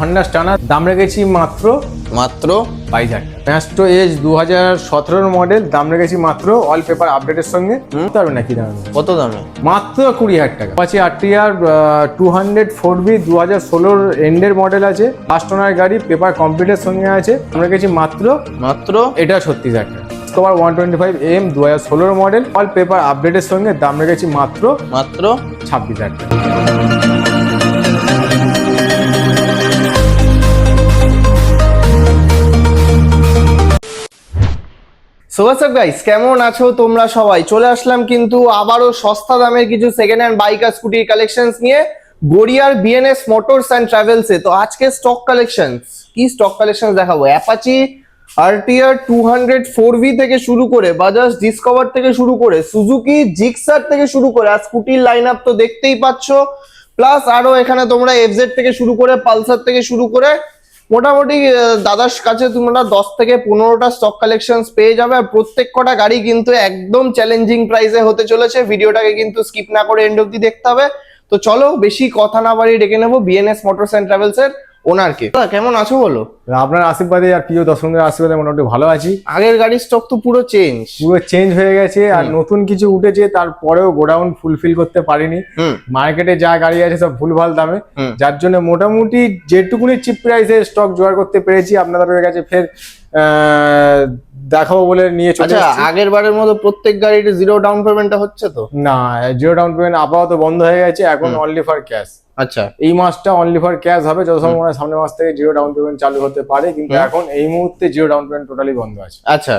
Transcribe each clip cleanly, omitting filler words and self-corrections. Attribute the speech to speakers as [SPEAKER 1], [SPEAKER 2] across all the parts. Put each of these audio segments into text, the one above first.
[SPEAKER 1] Honda Stunner দাম রেখেছি মাত্র 22,000 টাকা। ম্যাস্ট্রো এজ 2017 মডেল, দাম রেখেছি মাত্র অল পেপার আপডেটের সঙ্গে। পারবে নাকি দাম
[SPEAKER 2] কত দামে?
[SPEAKER 1] মাত্র 20,000 টাকা। আছে আরটিআর 200 4B 2016 এন্ডের মডেল আছে, ফার্স্ট ওনার গাড়ি, পেপার কমপ্লিটের সঙ্গে আছে, দাম রেখেছি মাত্র এটা 36,000 টাকা। Discover 125M 2016 model, all paper আপডেটের সঙ্গে, দাম রেখেছি মাত্র 26,000 টাকা।
[SPEAKER 2] সো হোয়াটস আপ গাইস, কেমন আছো তোমরা সবাই? চলে আসলাম কিন্তু আবারও সস্তা দামের কিছু সেকেন্ড হ্যান্ড বাইক আর স্কুটির কালেকশনস নিয়ে গড়িয়ার বিএনএস মোটরস অ্যান্ড ট্রাভেলস এ। তো আজকে স্টক কালেকশনস দেখাবো। অ্যাপাচি আরটিআর 200 4V থেকে শুরু করে, বাজাজ ডিসকভার থেকে শুরু করে, সুজুকি জিক্সার থেকে শুরু করে, আর স্কুটির লাইন আপ তো দেখতেই পাচ্ছ। প্লাস আরো এখানে তোমরা এফজেড থেকে শুরু করে, পালসার থেকে শুরু করে মোটামুটি দাদার কাছে তোমরা 10 থেকে 15টা স্টক কালেকশনস পেয়ে যাবে। আর প্রত্যেক কটা গাড়ি কিন্তু একদম চ্যালেঞ্জিং প্রাইসে হতে চলেছে। ভিডিওটাকে কিন্তু স্কিপ না করে এন্ড অব্দি দেখতে হবে। তো চলো বেশি কথা না বাড়িয়ে ডেকে নেবো বিএনএস মোটরস অ্যান্ড ট্রাভেলস এর ওনারকে। কেমন আছো বলো?
[SPEAKER 1] আপনার আশীর্বাদে আর প্রিয় দর্শকদের আশীর্বাদে মোটামুটি ভালো আছি।
[SPEAKER 2] আগের গাড়ির স্টক তো পুরো চেঞ্জ
[SPEAKER 1] হয়ে গেছে, আর নতুন কিছু উঠেছে, তারপরেও গোডাউন ফুলফিল করতে পারিনি। মার্কেটে যা গাড়ি আছে সব ভুলভাল দামে, যার জন্য মোটামুটি যেটুকুনি চিপ প্রাইসে স্টক জোগাড় করতে পেরেছি আপনাদের কাছে ফের দেখাবো বলে নিয়ে চলে এসেছি।
[SPEAKER 2] আগের বারের মতো প্রত্যেক গাড়ির জিরো ডাউন পেমেন্টটা হচ্ছে তো?
[SPEAKER 1] না, জিরো ডাউন পেমেন্ট আপাতত বন্ধ হয়ে গেছে, এখন অনলি ফর ক্যাশ।
[SPEAKER 2] আচ্ছা,
[SPEAKER 1] এই মাসটা অনলি ফর ক্যাশ হবে, যত সময় মনে হয় সামনের মাস থেকে জিরো ডাউন পেমেন্ট চালু হতে পারে, কিন্তু এখন এই মুহূর্তে জিরো ডাউন পেমেন্ট টোটালি বন্ধ আছে।
[SPEAKER 2] আচ্ছা,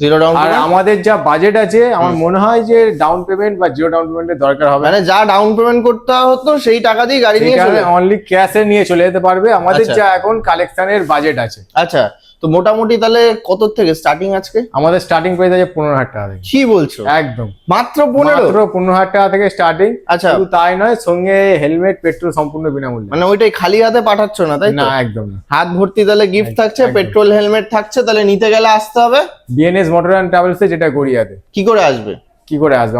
[SPEAKER 2] জিরো ডাউন।
[SPEAKER 1] আর আমাদের যা বাজেট আছে, আমার মনে হয় যে ডাউন পেমেন্ট বা জিরো ডাউন পেমেন্টের দরকার হবে,
[SPEAKER 2] মানে যা ডাউন পেমেন্ট করতে হতো সেই টাকা দিয়ে গাড়ি নিয়ে চলে
[SPEAKER 1] অনলি ক্যাশে নিয়ে চলে যেতে পারবে। আমাদের যা এখন কালেকশনের বাজেট আছে।
[SPEAKER 2] আচ্ছা, তো মোটামুটি তাহলে কত থেকে স্টার্টিং আজকে?
[SPEAKER 1] আমাদের স্টার্টিং প্রাইস আছে 15,000 টাকা থেকে।
[SPEAKER 2] কি বলছো?
[SPEAKER 1] একদম
[SPEAKER 2] মাত্র 15,000
[SPEAKER 1] টাকা থেকে স্টার্টিং।
[SPEAKER 2] আচ্ছা,
[SPEAKER 1] শুধু তাই নয়, সঙ্গে হেলমেট, পেট্রোল সম্পূর্ণ বিনামূল্যে।
[SPEAKER 2] মানে ওইটাই খালি হাতে পাঠাচ্ছ না, তাই
[SPEAKER 1] না, একদম না।
[SPEAKER 2] হাত ভর্তি তাহলে গিফট থাকছে, পেট্রোল হেলমেট থাকছে। তাহলে নিতে গেলে আসতে হবে
[SPEAKER 1] বিএনএস মোটর অ্যান্ড ট্রাভেলসে, যেটা গড়িয়াতে।
[SPEAKER 2] কি করে আসবে?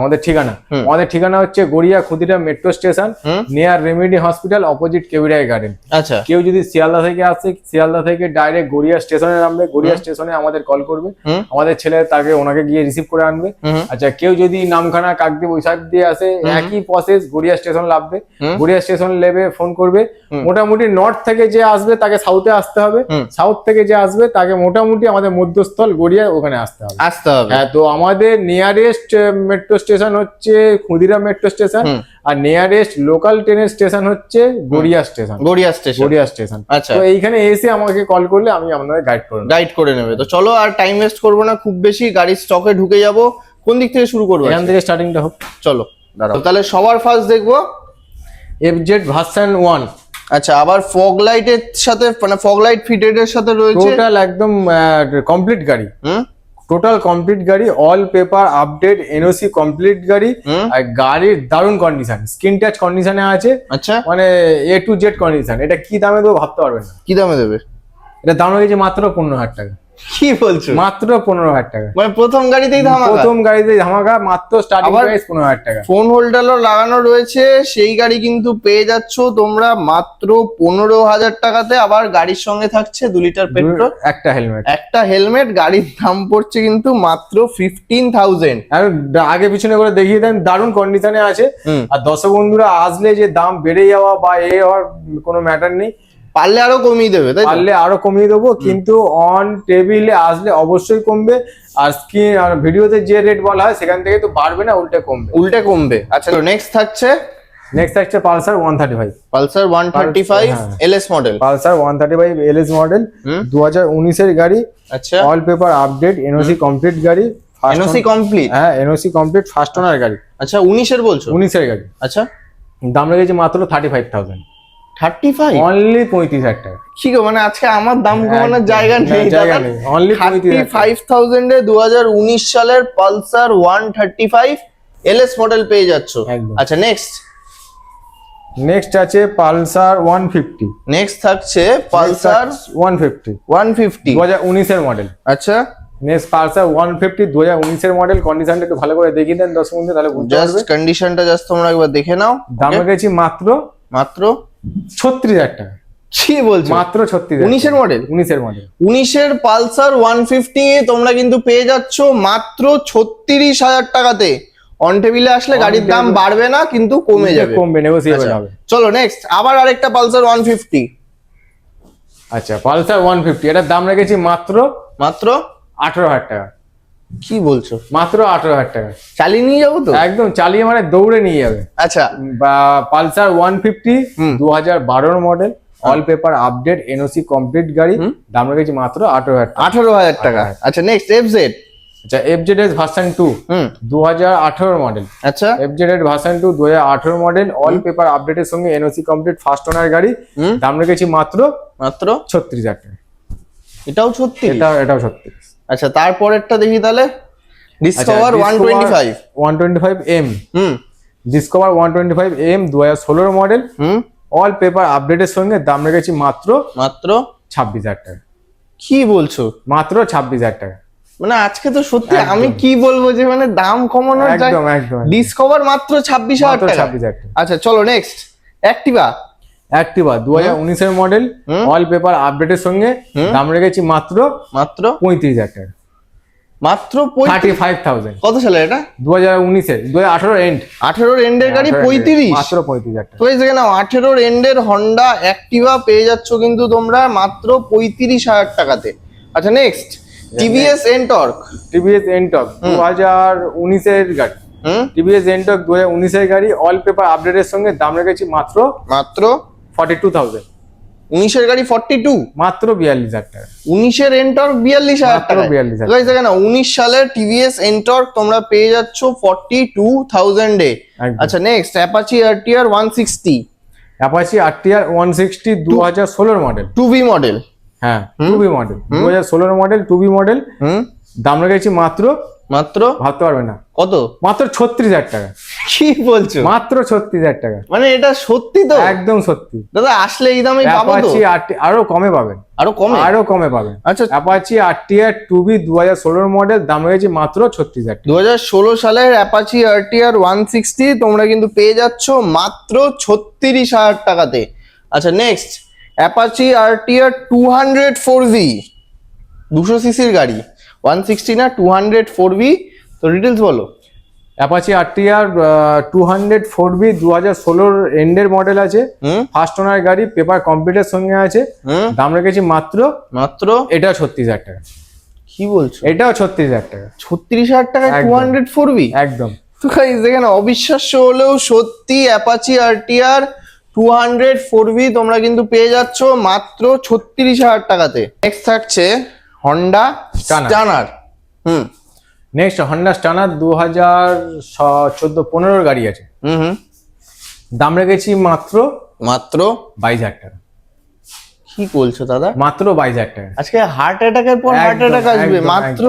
[SPEAKER 1] আমাদের ঠিকানা হচ্ছে Garia Khudiram metro station, near remedy hospital, opposite কেবিরাই গার্ডেন।
[SPEAKER 2] আচ্ছা,
[SPEAKER 1] কেউ যদি শিয়ালদা থেকে আসে, শিয়ালদা থেকে ডাইরেক্ট গড়িয়া স্টেশনে নামবে, গড়িয়া স্টেশনে আমাদের কল করবে, আমাদের ছেলে ওনাকে গিয়ে রিসিভ করে আনবে। আচ্ছা, কেউ যদি নামখানা, কাকদ্বীপ ওই সাইড দিয়ে আসে, একই প্রসেস, গড়িয়া স্টেশন নামবে, গড়িয়া স্টেশন নেবে, ফোন করবে। মোটামুটি নর্থ থেকে যে আসবে তাকে সাউথে আসতে হবে, সাউথ থেকে যে আসবে তাকে মোটামুটি আমাদের মধ্যস্থল গড়িয়া, ওখানে আসতে হবে।
[SPEAKER 2] হ্যাঁ,
[SPEAKER 1] তো আমাদের নিয়ারেস্ট মেট্রো স্টেশন হচ্ছে ক্ষুদিরাম মেট্রো স্টেশন, আর নিয়ারেস্ট লোকাল ট্রেনের স্টেশন হচ্ছে গড়িয়া স্টেশন।
[SPEAKER 2] আচ্ছা,
[SPEAKER 1] তো এইখানে এসে আমাকে কল করলে আমি আপনাদের গাইড করে
[SPEAKER 2] নেবে। তো চলো, আর টাইম ওয়েস্ট করবো না খুব বেশি, গাড়ির স্টকে ঢুকে যাব। কোন দিক থেকে শুরু করবো?
[SPEAKER 1] এখান থেকে স্টার্টিংটা হোক।
[SPEAKER 2] চলো দাঁড়াও, তাহলে সবার ফার্স্ট দেখবো
[SPEAKER 1] এফজেড ভার্সন 1।
[SPEAKER 2] আচ্ছা, আবার ফগ লাইটের সাথে, মানে ফগ লাইট ফিটেড এর সাথে রয়েছে,
[SPEAKER 1] টোটাল একদম কমপ্লিট গাড়ি। টোটাল কমপ্লিট গাড়ি, all paper update, NOC complete গাড়ি, আর গাড়ির দারুণ কন্ডিশন, স্ক্রিন টাচ কন্ডিশনে আছে।
[SPEAKER 2] আচ্ছা,
[SPEAKER 1] মানে A to Z কন্ডিশন। এটা কি দামে দেবো ভাবতে পারবেন না।
[SPEAKER 2] কি দামে দেবে?
[SPEAKER 1] এটা দাম হয়েছে মাত্র 15,000 টাকা।
[SPEAKER 2] কি বলছো?
[SPEAKER 1] মাত্র 15,000 টাকা।
[SPEAKER 2] মানে প্রথম গাড়িতেই
[SPEAKER 1] ধামাকা, মাত্র স্টার্টিং প্রাইস 15,000 টাকা।
[SPEAKER 2] ফোন হোল্ডারও লাগানো রয়েছে, সেই গাড়ি কিন্তু পেয়ে যাচ্ছ তোমরা মাত্র 15,000 টাকাতে। আবার গাড়ির সঙ্গে থাকছে 2 লিটার পেট্রোল, একটা হেলমেট। গাড়ির দাম পড়ছে কিন্তু মাত্র 15,000।
[SPEAKER 1] আগে পিছনে করে দেখিয়ে দেন, দারুণ কন্ডিশনে আছে। আর দর্শক বন্ধুরা আসলে যে দাম বেড়ে যাওয়া বা হওয়ার কোনো ম্যাটার নেই,
[SPEAKER 2] পারলে আরো কমিয়ে দেবে,
[SPEAKER 1] দেবো, কিন্তু অন টেবিলে আসলে অবশ্যই কমবে। আর স্ক্রিন আর ভিডিওতে যে রেট বলা হয় সেখান থেকে তো বাড়বে না, উল্টে কমবে।
[SPEAKER 2] আচ্ছা, নেক্সট থাকছে
[SPEAKER 1] Pulsar 135
[SPEAKER 2] LS model.
[SPEAKER 1] Pulsar 135 LS model 2019 এর গাড়ি।
[SPEAKER 2] আচ্ছা,
[SPEAKER 1] all paper update, NOC complete গাড়ি।
[SPEAKER 2] NOC complete?
[SPEAKER 1] হ্যাঁ, এনওসি কমপ্লিট, ফার্স্ট ওনার গাড়ি।
[SPEAKER 2] আচ্ছা, 19 এর বলছো?
[SPEAKER 1] 19 এর গাড়ি।
[SPEAKER 2] আচ্ছা,
[SPEAKER 1] দাম লেগেছে মাত্র 35,000।
[SPEAKER 2] 35?
[SPEAKER 1] অনলি 35,000 টাকা।
[SPEAKER 2] কি গো, মানে আজকে আমার দাম কমানোর জায়গা নেই।
[SPEAKER 1] অনলি
[SPEAKER 2] 35,000 এ 2019 সালের পালসার 135 এলএস মডেল পেয়ে যাচ্ছ। আচ্ছা,
[SPEAKER 1] নেক্সট আছে পালসার 150।
[SPEAKER 2] নেক্সট থাকছে পালসার
[SPEAKER 1] 150 2019 এর মডেল।
[SPEAKER 2] আচ্ছা,
[SPEAKER 1] নেক্সট পালসার 150 2019 এর মডেল। কন্ডিশনটা একটু ভালো করে দেখিয়ে দেন 10 মিনিটে, তাহলে বুঝতে পারবে।
[SPEAKER 2] জাস্ট কন্ডিশনটা তোমরা একবার দেখে নাও।
[SPEAKER 1] দাম রেখেছি মাত্র 36,000 টাকা।
[SPEAKER 2] কি বলছো?
[SPEAKER 1] মাত্র 36,000
[SPEAKER 2] 19-এর মডেল,
[SPEAKER 1] 19-এর মডেল,
[SPEAKER 2] 19-এর পালসার 150 তোমরা কিন্তু পেয়ে যাচ্ছ মাত্র 36,000 টাকাতে। অন টেবিলে আসলে গাড়ির দাম বাড়বে না, কিন্তু কমে যাবে,
[SPEAKER 1] কমবে, নেগোসিয়েবল হবে।
[SPEAKER 2] চলো নেক্সট, আবার আরেকটা পালসার 150।
[SPEAKER 1] আচ্ছা, পালসার 150 এটার দাম রেখেছি মাত্র
[SPEAKER 2] মাত্র
[SPEAKER 1] 18,000 টাকা।
[SPEAKER 2] কি বলছো?
[SPEAKER 1] মাত্র 18,000 টাকা।
[SPEAKER 2] চালিয়ে নিয়ে যাবো তো?
[SPEAKER 1] একদম চালিয়ে মানে দৌড়ে নিয়ে যাবে।
[SPEAKER 2] আচ্ছা,
[SPEAKER 1] বা Pulsar 150 2012 model, all paper update, NOC complete গাড়ি, দাম রেখেছি মাত্র 18,000 টাকা।
[SPEAKER 2] 18,000 টাকা। আচ্ছা নেক্সট, এফজেড।
[SPEAKER 1] আচ্ছা, এফজেডএস ভার্সন 2 2018 মডেল।
[SPEAKER 2] আচ্ছা,
[SPEAKER 1] FZS version 2 2018 model, all paper আপডেটের সঙ্গে এনওসি কমপ্লিট, ফার্স্ট ওনার গাড়ি, দাম রেখেছি মাত্র
[SPEAKER 2] মাত্র
[SPEAKER 1] 36,000 টাকা।
[SPEAKER 2] এটাও 36?
[SPEAKER 1] এটাও 36।
[SPEAKER 2] আচ্ছা, তারপরেরটা দেখি তাহলে, discover 125।
[SPEAKER 1] 125M, discover 125M 2016 model, all paper আপডেটের সঙ্গে দাম রেখেছি মাত্র
[SPEAKER 2] মাত্র
[SPEAKER 1] 26,000 টাকা।
[SPEAKER 2] কি বলছো?
[SPEAKER 1] মাত্র 26,000 টাকা।
[SPEAKER 2] মানে আজকে তো সত্যি আমি কি বলবো যে মানে দাম কমানোর যায়।
[SPEAKER 1] একদম একদম।
[SPEAKER 2] ডিসকভার মাত্র 26,000 টাকা।
[SPEAKER 1] 26,000 টাকা।
[SPEAKER 2] আচ্ছা চলো নেক্সট, অ্যাক্টিভা।
[SPEAKER 1] অ্যাক্টিভা 2019-এর মডেল, অল পেপার আপডেটের সঙ্গে দাম রেখেছি মাত্র
[SPEAKER 2] মাত্র
[SPEAKER 1] 35,000 টাকা।
[SPEAKER 2] মাত্র
[SPEAKER 1] 35,000।
[SPEAKER 2] কত সালে এটা?
[SPEAKER 1] 2019-এর 2018 এন্ড।
[SPEAKER 2] 18-র এন্ডের গাড়ি 35?
[SPEAKER 1] মাত্র 35,000 টাকা।
[SPEAKER 2] তো এই দেখে নাও, 18-র এন্ডের হন্ডা অ্যাক্টিভা পেয়ে যাচ্ছ কিন্তু তোমরা মাত্র 35,000 টাকাতে। আচ্ছা next, TVS NTorq.
[SPEAKER 1] TVS NTorq 2019-এর গাড়ি, টিভিএস এনটর্ক 2019-এর গাড়ি, অল পেপার আপডেটের সঙ্গে দাম রেখেছি মাত্র
[SPEAKER 2] মাত্র
[SPEAKER 1] 42,000।
[SPEAKER 2] 19-এর গাড়ি 42?
[SPEAKER 1] মাত্র 42,000 টাকা।
[SPEAKER 2] 19-এর এনটর্ক 42,000 টাকা।
[SPEAKER 1] 42,000।
[SPEAKER 2] গাইস দেখেন না, 19 সালের টিভিএস এনটর্ক তোমরা পেয়ে যাচ্ছ 42,000 এ। আচ্ছা next, Apache RTR 160।
[SPEAKER 1] Apache RTR 160 2016 model,
[SPEAKER 2] 2B model.
[SPEAKER 1] হ্যাঁ 2B model, 2016 model 2B model, দাম রেখেছি মাত্র
[SPEAKER 2] মাত্র
[SPEAKER 1] ভাবতে পারবে না
[SPEAKER 2] কত?
[SPEAKER 1] মাত্র 36,000 টাকা।
[SPEAKER 2] কি বলছো?
[SPEAKER 1] মাত্র 36,000 টাকা।
[SPEAKER 2] মানে এটা সত্যি তো?
[SPEAKER 1] একদম সত্যি
[SPEAKER 2] দাদা, আসলে এই দামে পাবো তো?
[SPEAKER 1] অ্যাপাচি আরও কমে পাবেন,
[SPEAKER 2] আরো কমে
[SPEAKER 1] পাবেন।
[SPEAKER 2] আচ্ছা,
[SPEAKER 1] অ্যাপাচি আরটিআর 2B 2016 মডেল, দাম রয়েছে মাত্র 36,000 টাকা।
[SPEAKER 2] 2016 সালের অ্যাপাচি আরটিআর 160 তোমরা কিন্তু পেয়ে যাচ্ছ মাত্র 36,000 টাকাতে। আচ্ছা নেক্সট, অ্যাপাচি আরটিআর 204V, 200 সিসির গাড়ি, 160 না 204V। তো ডিটেলস বলো।
[SPEAKER 1] অ্যাপাচি আরটিআর 204B 2016 এন্ডের মডেল আছে, ফার্স্ট ওনার গাড়ি, পেপার কমপ্লিটের সঙ্গে আছে, দাম রেখেছি মাত্র
[SPEAKER 2] মাত্র
[SPEAKER 1] এটাও 36,000 টাকা।
[SPEAKER 2] কি বলছো?
[SPEAKER 1] এটাও 36,000 টাকা।
[SPEAKER 2] 36,000 টাকায় 204V?
[SPEAKER 1] একদম।
[SPEAKER 2] তো গাইস দেখেন, অবিশ্বাস্য হলেও সত্যি, অ্যাপাচি আরটিআর 204V তোমরা কিন্তু পেয়ে যাচ্ছ মাত্র 36,000 টাকাতে। নেক্সট থাকছে Honda Stunner.
[SPEAKER 1] Next Honda Stunner 2014-15 গাড়ি আছে, দাম রেখেছি মাত্র
[SPEAKER 2] মাত্র
[SPEAKER 1] 22,000 টাকা।
[SPEAKER 2] কি বলছো দাদা?
[SPEAKER 1] মাত্র 22,000 টাকা।
[SPEAKER 2] আজকে হার্ট অ্যাটাকের পর হার্ট
[SPEAKER 1] একদম,
[SPEAKER 2] অ্যাটাক আসবে।
[SPEAKER 1] একদম,
[SPEAKER 2] মাত্র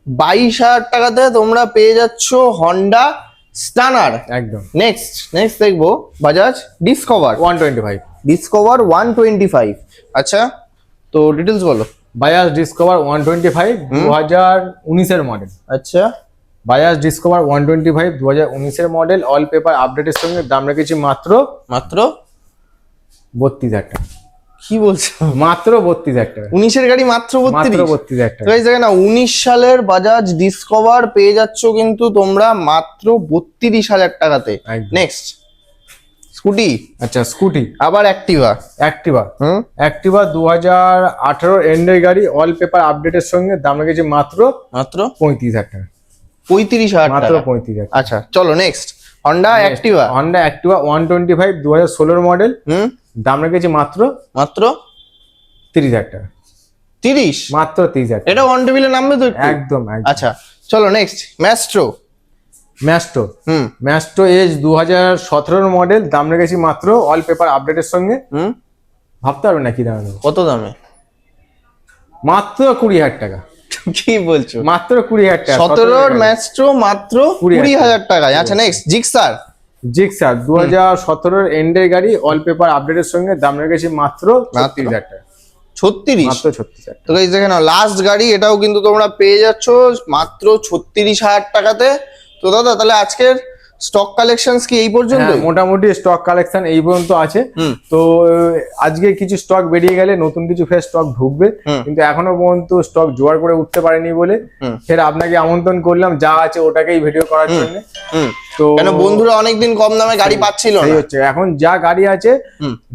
[SPEAKER 2] 22,000 টাকাতে তোমরা পেয়ে যাচ্ছ হন্ডা স্টানার।
[SPEAKER 1] একদম।
[SPEAKER 2] নেক্সট দেখবো বাজাজ ডিসকভার
[SPEAKER 1] 125।
[SPEAKER 2] ডিসকভার 125। আচ্ছা, তো ডিটেলস বলো।
[SPEAKER 1] বাজাজ ডিসকভার 125 2019-এর মডেল।
[SPEAKER 2] আচ্ছা,
[SPEAKER 1] বাজাজ ডিসকভার 125 2019-এর মডেল, অল পেপার আপডেটের সঙ্গে দাম রেখেছি মাত্র
[SPEAKER 2] মাত্র
[SPEAKER 1] 32,000 টাকা।
[SPEAKER 2] কি বলছো?
[SPEAKER 1] মাত্র 32,000 টাকা।
[SPEAKER 2] 19-এর গাড়ি মাত্র
[SPEAKER 1] 32,000 টাকা।
[SPEAKER 2] গাইস দেখেন না, 19 সালের বাজাজ ডিসকভার পেয়ে যাচ্ছ কিন্তু তোমরা মাত্র 32,000 টাকাতে। Next, scooty.
[SPEAKER 1] আচ্ছা, স্কুটি
[SPEAKER 2] আবার অ্যাক্টিভা।
[SPEAKER 1] অ্যাক্টিভা 2018 এন্ডের গাড়ি, অল পেপার আপডেটের সঙ্গে দাম রেখেছি মাত্র
[SPEAKER 2] মাত্র
[SPEAKER 1] 35,000 টাকা।
[SPEAKER 2] 35,000
[SPEAKER 1] মাত্র
[SPEAKER 2] টাকা।
[SPEAKER 1] 35,000।
[SPEAKER 2] আচ্ছা চলো next, Honda Activa.
[SPEAKER 1] Honda Activa 125 2016 model, দাম রেখেছি মাত্র
[SPEAKER 2] মাত্র
[SPEAKER 1] 30,000 টাকা।
[SPEAKER 2] 30?
[SPEAKER 1] মাত্র 30,000।
[SPEAKER 2] এটা ওয়ান টেবিলে নামবে তো একটু?
[SPEAKER 1] একদম।
[SPEAKER 2] আচ্ছা চলো next, Maestro.
[SPEAKER 1] Maestro as 2017 model, দাম রেখেছি মাত্র অল পেপার আপডেটের সঙ্গে, ভাবতে পারবে না কি দাম।
[SPEAKER 2] কত দামে?
[SPEAKER 1] মাত্র 20,000 টাকা।
[SPEAKER 2] কি বলছো?
[SPEAKER 1] মাত্র 20,000 টাকা।
[SPEAKER 2] 17-র ম্যাস্ট্রো মাত্র 20,000 টাকায়। আচ্ছা নেক্সট, জিক্সার।
[SPEAKER 1] 2017 এন্ডের গাড়ি, অল পেপার আপডেটের সঙ্গে দাম রেখেছি মাত্র 36,000 টাকা।
[SPEAKER 2] 36?
[SPEAKER 1] মাত্র 36,000।
[SPEAKER 2] তো গাইস দেখেন, লাস্ট গাড়ি এটাও কিন্তু তোমরা পেয়ে যাচ্ছ মাত্র 36,000 টাকাতে। তো দাদা, তাহলে আজকের স্টক কালেকশনস কি এই পর্যন্ত?
[SPEAKER 1] হ্যাঁ, মোটামুটি স্টক কালেকশন এই পর্যন্ত আছে। তো আজকে কিছু স্টক বেরিয়ে গেলে নতুন কিছু ফের স্টক ঢুকবে, কিন্তু এখনো পর্যন্ত স্টক জোগাড় করে উঠতে পারেনি বলে ফের আপনাকে আমন্ত্রণ করলাম যা আছে ওটাকেই ভিডিও করার জন্য।
[SPEAKER 2] তো কেন বন্ধুরা অনেকদিন কম দামে গাড়ি পাচ্ছিল না,
[SPEAKER 1] হচ্ছে এখন যা গাড়ি আছে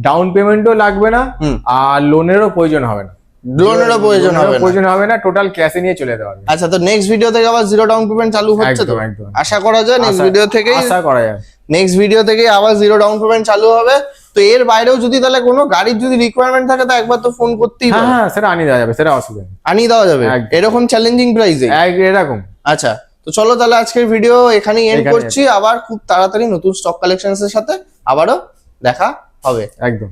[SPEAKER 1] ডাউন পেমেন্টও লাগবে না আর লোনেরও প্রয়োজন হবে না, প্রয়োজন হবে না, টোটাল ক্যাশে নিয়ে চলে যেতে পারবে।
[SPEAKER 2] আচ্ছা, তো নেক্সট ভিডিও থেকে আবার জিরো ডাউন পেমেন্ট চালু হচ্ছে তো?
[SPEAKER 1] একদম
[SPEAKER 2] আশা করা যায় নেক্সট ভিডিও থেকে,
[SPEAKER 1] আশা করা যায়
[SPEAKER 2] নেক্সট ভিডিও থেকে আবার জিরো ডাউন পেমেন্ট চালু হবে। তো এর বাইরেও যদি তাহলে কোনো গাড়ির যদি রিকোয়ারমেন্ট থাকে তো একবার তো ফোন করতেই হবে।
[SPEAKER 1] হ্যাঁ, সেটা আনিয়ে দেওয়া যাবে, সেটা অসুবিধা নেই,
[SPEAKER 2] আনিয়ে দেওয়া যাবে এরকম চ্যালেঞ্জিং প্রাইসে
[SPEAKER 1] এরকম।
[SPEAKER 2] আচ্ছা, তো চলো তাহলে আজকের ভিডিও এখানেই এন্ড করছি। আবার খুব তাড়াতাড়ি নতুন স্টক কালেকশনস এর সাথে আবারও দেখা হবে।
[SPEAKER 1] একদম।